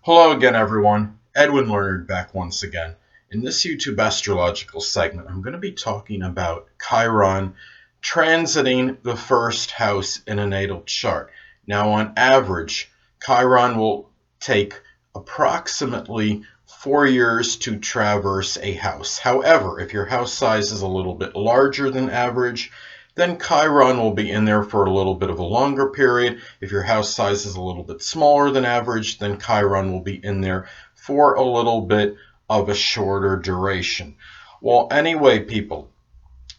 Hello again, everyone. Edwin Learnard back once again. In this YouTube astrological segment, I'm going to be talking about Chiron transiting the first house in a natal chart. Now, on average, Chiron will take approximately 4 years to traverse a house. However, if your house size is a little bit larger than average, then Chiron will be in there for a little bit of a longer period. If your house size is a little bit smaller than average, then Chiron will be in there for a little bit of a shorter duration. Well, anyway, people,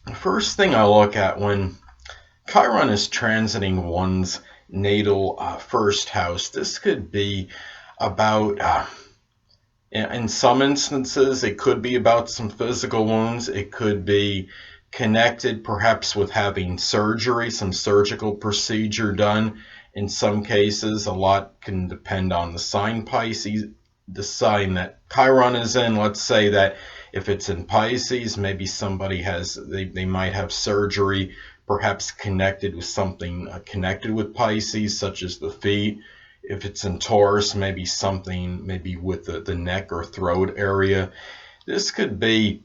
the first thing I look at when Chiron is transiting one's natal first house, this could be about in some instances, it could be about some physical wounds. It could be connected perhaps with having surgery, some surgical procedure done. In some cases, a lot can depend on the sign Pisces, the sign that Chiron is in. Let's say that if it's in Pisces, maybe somebody they might have surgery perhaps connected with something connected with Pisces, such as the feet. If it's in Taurus, maybe something maybe with the neck or throat area. This could be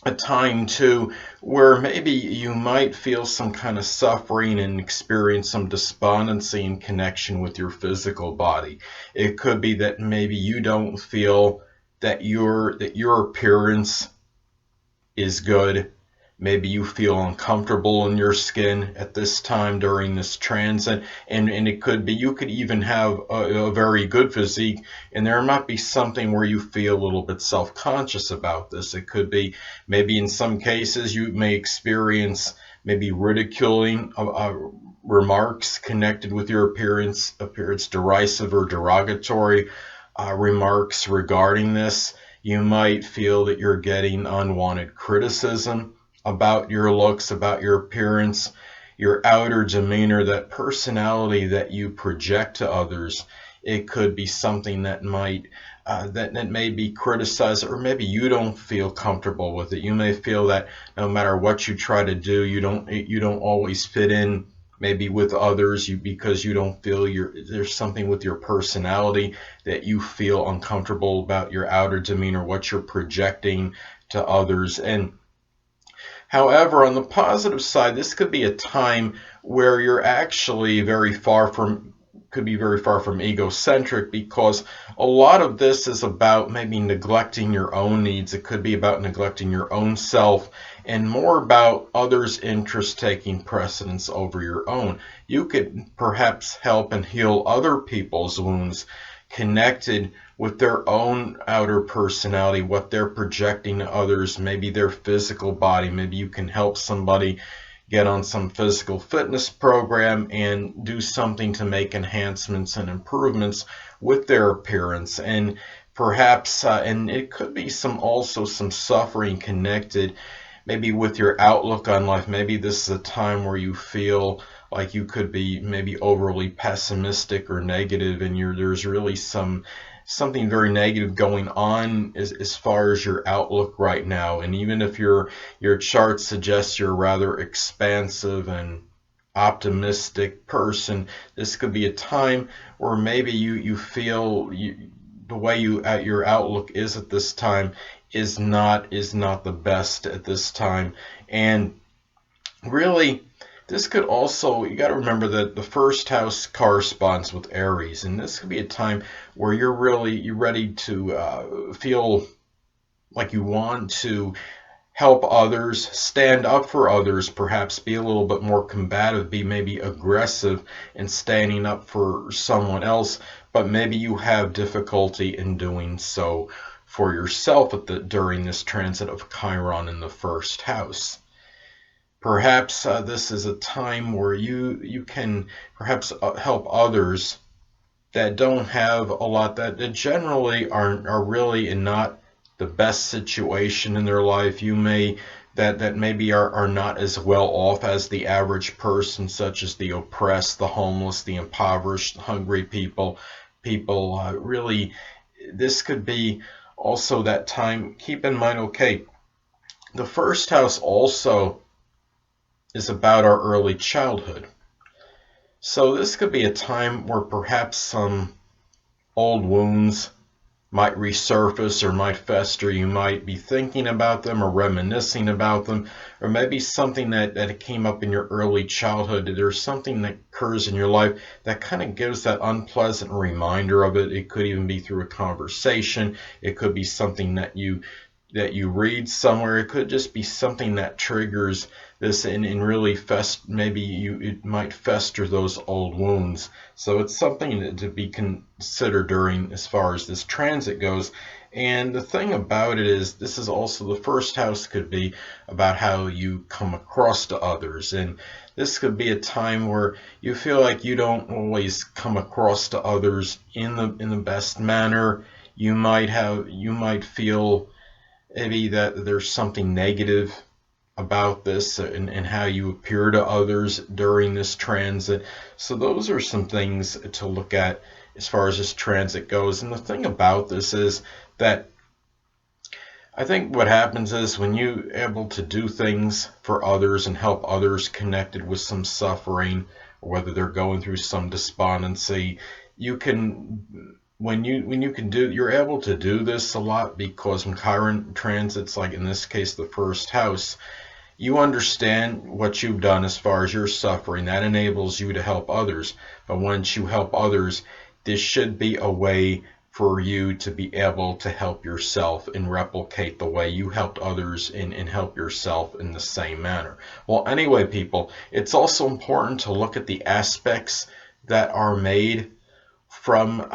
a time too where maybe you might feel some kind of suffering and experience some despondency in connection with your physical body. It could be that maybe you don't feel that your appearance is good. Maybe you feel uncomfortable in your skin at this time during this transit, and it could be you could even have a very good physique, and there might be something where you feel a little bit self-conscious about this. It could be maybe in some cases you may experience maybe ridiculing remarks connected with your appearance derisive or derogatory remarks regarding this. You might feel that you're getting unwanted criticism about your looks, about your appearance, your outer demeanor, that personality that you project to others. It could be something that that may be criticized, or maybe you don't feel comfortable with it. You may feel that no matter what you try to do, you don't always fit in maybe with others because you don't feel there's something with your personality that you feel uncomfortable about, your outer demeanor, what you're projecting to others. And however, on the positive side, this could be a time where you're actually could be very far from egocentric, because a lot of this is about maybe neglecting your own needs. It could be about neglecting your own self and more about others' interests taking precedence over your own. You could perhaps help and heal other people's wounds connected with their own outer personality, what they're projecting to others, maybe their physical body. Maybe you can help somebody get on some physical fitness program and do something to make enhancements and improvements with their appearance. And perhaps, and it could be also some suffering connected maybe with your outlook on life. Maybe this is a time where you feel like you could be maybe overly pessimistic or negative, and there's really something very negative going on as far as your outlook right now. And even if your chart suggests you're a rather expansive and optimistic person, this could be a time where maybe you feel the way your outlook is at this time is not the best at this time. And really, this could also, you got to remember that the first house corresponds with Aries, and this could be a time where you're ready to feel like you want to help others, stand up for others, perhaps be a little bit more combative, be maybe aggressive in standing up for someone else, but maybe you have difficulty in doing so for yourself during this transit of Chiron in the first house. Perhaps this is a time where you can perhaps help others that don't have a lot, that generally are really in not the best situation in their life. You may that maybe are not as well off as the average person, such as the oppressed, the homeless, the impoverished, hungry people. Really, this could be also that time. Keep in mind, okay, the first house also is about our early childhood. So this could be a time where perhaps some old wounds might resurface or might fester. You might be thinking about them or reminiscing about them, or maybe something that came up in your early childhood. There's something that occurs in your life that kind of gives that unpleasant reminder of it. It could even be through a conversation. It could be something that you read somewhere. It could just be something that triggers this and really it might fester those old wounds. So it's something to be considered during as far as this transit goes. And the thing about it is, this is also the first house could be about how you come across to others. And this could be a time where you feel like you don't always come across to others in the best manner. You might feel maybe that there's something negative about this and how you appear to others during this transit. So those are some things to look at as far as this transit goes. And the thing about this is that I think what happens is when you're able to do things for others and help others connected with some suffering, or whether they're going through some despondency, you can you're able to do this a lot, because when Chiron transits, like in this case the first house, you understand what you've done as far as your suffering. That enables you to help others. But once you help others, this should be a way for you to be able to help yourself and replicate the way you helped others and help yourself in the same manner. Well, anyway, people, it's also important to look at the aspects that are made from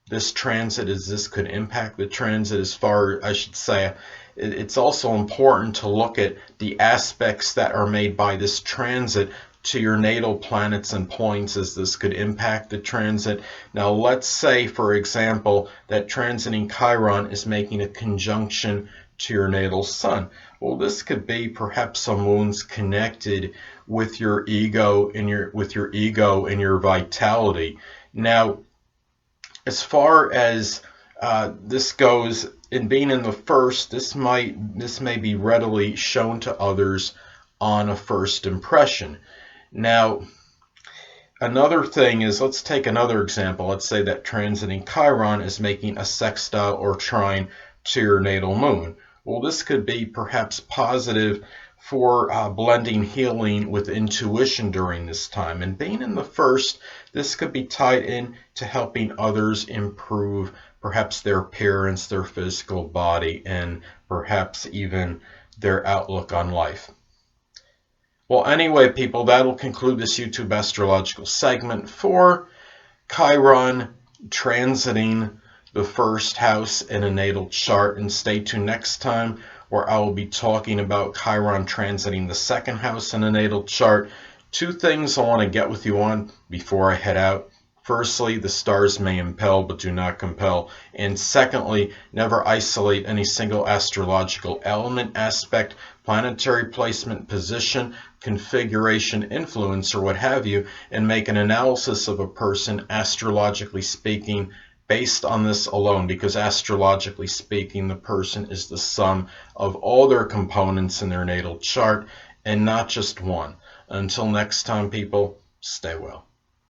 this transit, as this could impact the transit. As far, I should say, it's also important to look at the aspects that are made by this transit to your natal planets and points, as this could impact the transit. Now, let's say, for example, that transiting Chiron is making a conjunction to your natal sun. Well, this could be perhaps some wounds connected with your ego and your vitality. Now, as far as this goes, in being in the first, this may be readily shown to others on a first impression. Now, another thing is, let's take another example. Let's say that transiting Chiron is making a sextile or trine to your natal moon. Well, this could be perhaps positive for blending healing with intuition during this time. And being in the first, this could be tied in to helping others improve perhaps their appearance, their physical body, and perhaps even their outlook on life. Well, anyway, people, that'll conclude this YouTube astrological segment for Chiron transiting the first house in a natal chart. And stay tuned next time, where I will be talking about Chiron transiting the second house in a natal chart. Two things I want to get with you on before I head out. Firstly, the stars may impel but do not compel. And secondly, never isolate any single astrological element, aspect, planetary placement, position, configuration, influence, or what have you, and make an analysis of a person, astrologically speaking, based on this alone, because astrologically speaking, the person is the sum of all their components in their natal chart and not just one. Until next time, people, stay well.